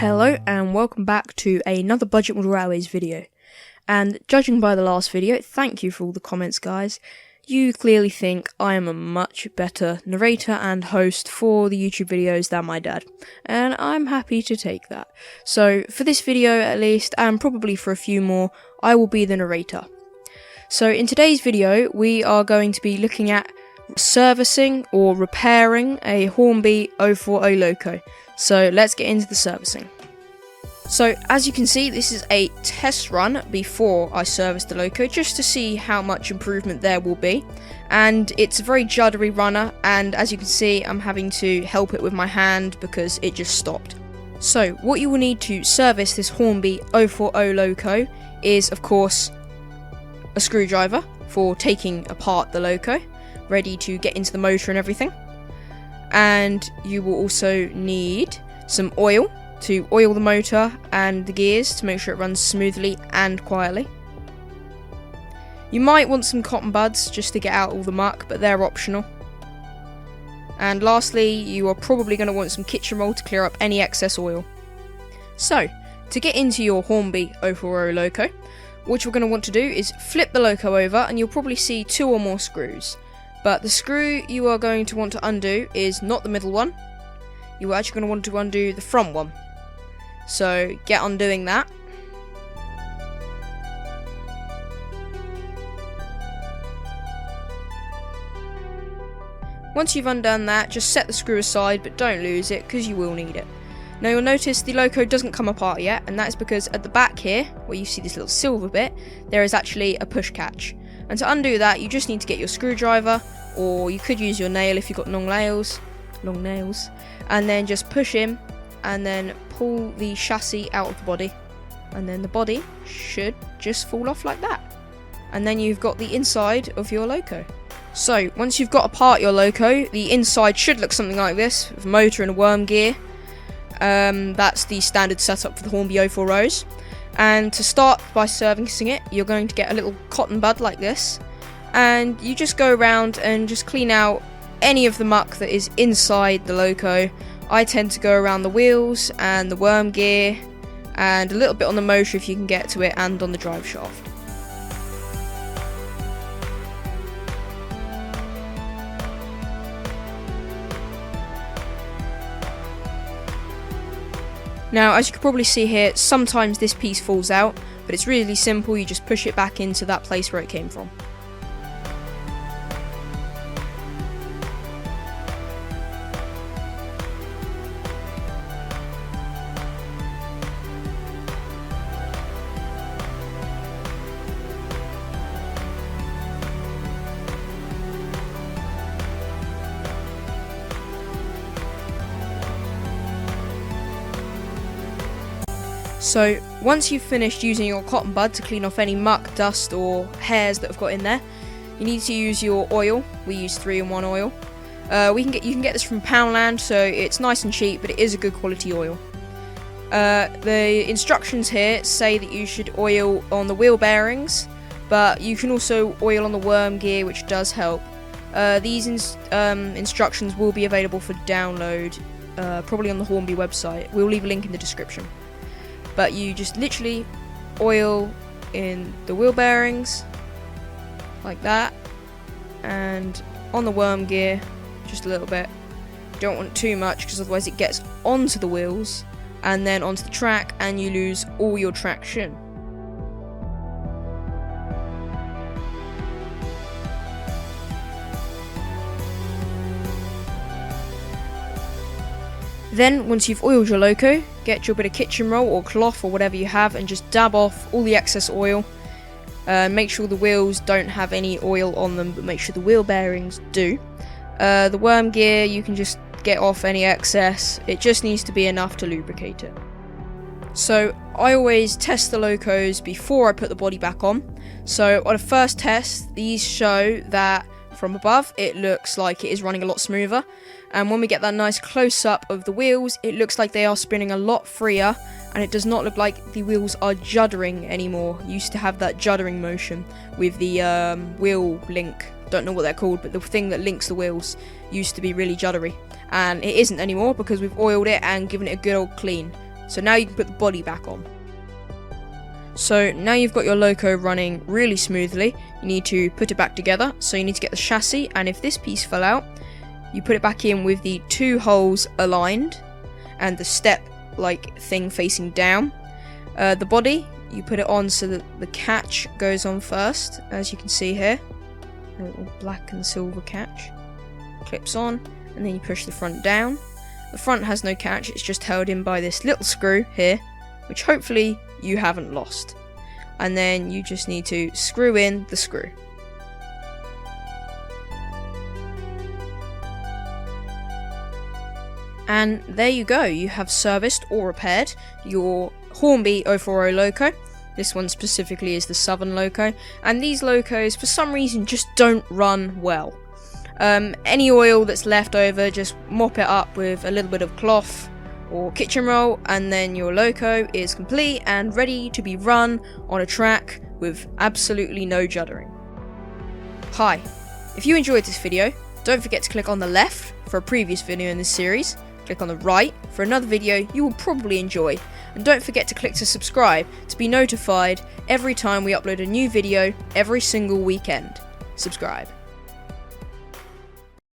Hello and welcome back to another Budget Model Railways video. And judging by the last video, thank you for all the comments guys. You clearly think I am a much better narrator and host for the YouTube videos than my dad. And I'm happy to take that. So for this video at least, and probably for a few more, I will be the narrator. So in today's video, we are going to be looking at servicing or repairing a Hornby 040 Loco. So let's get into the servicing. So as you can see, this is a test run before I service the Loco, just to see how much improvement there will be. And it's a very juddery runner, and as you can see, I'm having to help it with my hand because it just stopped. So what you will need to service this Hornby 040 Loco is, of course, a screwdriver for taking apart the Loco, ready to get into the motor and everything. And you will also need some oil to oil the motor and the gears to make sure it runs smoothly and quietly. You might want some cotton buds just to get out all the muck, but they're optional. And lastly, you are probably going to want some kitchen roll to clear up any excess oil. So, to get into your Hornby 040 Loco, what you're going to want to do is flip the Loco over, and you'll probably see 2 or more screws. But the screw you are going to want to undo is not the middle one. You are actually going to want to undo the front one. So get undoing that. Once you've undone that, just set the screw aside, but don't lose it because you will need it. Now you'll notice the Loco doesn't come apart yet, and that is because at the back here, where you see this little silver bit, there is actually a push catch. And to undo that, you just need to get your screwdriver, or you could use your nail if you've got long nails, and then just push in, and then pull the chassis out of the body, and then the body should just fall off like that. And then you've got the inside of your Loco. So, once you've got apart your Loco, the inside should look something like this, with a motor and a worm gear. That's the standard setup for the Hornby 040s. And to start by servicing it, you're going to get a little cotton bud like this, and you just go around and just clean out any of the muck that is inside the Loco. I tend to go around the wheels and the worm gear and a little bit on the motor if you can get to it, and on the drive shaft. Now, as you can probably see here, sometimes this piece falls out, but it's really simple. You just push it back into that place where it came from. So once you've finished using your cotton bud to clean off any muck, dust or hairs that have got in there, you need to use your oil. We use 3-in-1 oil. You can get this from Poundland, so it's nice and cheap, but it is a good quality oil. The instructions here say that you should oil on the wheel bearings, but you can also oil on the worm gear, which does help. These instructions will be available for download, probably on the Hornby website. We'll leave a link in the description. But you just literally oil in the wheel bearings, like that, and on the worm gear, just a little bit. Don't want too much, because otherwise it gets onto the wheels, and then onto the track, and you lose all your traction. Then, once you've oiled your Loco, get your bit of kitchen roll or cloth or whatever you have, and just dab off all the excess oil. Make sure the wheels don't have any oil on them, but make sure the wheel bearings do. The worm gear, you can just get off any excess. It just needs to be enough to lubricate it. So I always test the Locos before I put the body back on. So on a first test, these show that from above it looks like it is running a lot smoother, and when we get that nice close-up of the wheels, it looks like they are spinning a lot freer, and it does not look like the wheels are juddering anymore. Used to have that juddering motion with the wheel link, don't know what they're called, but the thing that links the wheels used to be really juddery, and it isn't anymore because we've oiled it and given it a good old clean. So now you can put the body back on. So now you've got your Loco running really smoothly, you need to put it back together. So you need to get the chassis, and if this piece fell out, you put it back in with the 2 holes aligned and the step like thing facing down. The body, you put it on so that the catch goes on first, as you can see here. A little black and silver catch. Clips on, and then you push the front down. The front has no catch, it's just held in by this little screw here, which hopefully you haven't lost. And then you just need to screw in the screw. And there you go, you have serviced or repaired your Hornby 040 Loco. This one specifically is the Southern Loco, and these Locos for some reason just don't run well. Any oil that's left over, just mop it up with a little bit of cloth or kitchen roll, and then your Loco is complete and ready to be run on a track with absolutely no juddering. Hi, if you enjoyed this video, don't forget to click on the left for a previous video in this series, click on the right for another video you will probably enjoy, and don't forget to click to subscribe to be notified every time we upload a new video every single weekend. Subscribe.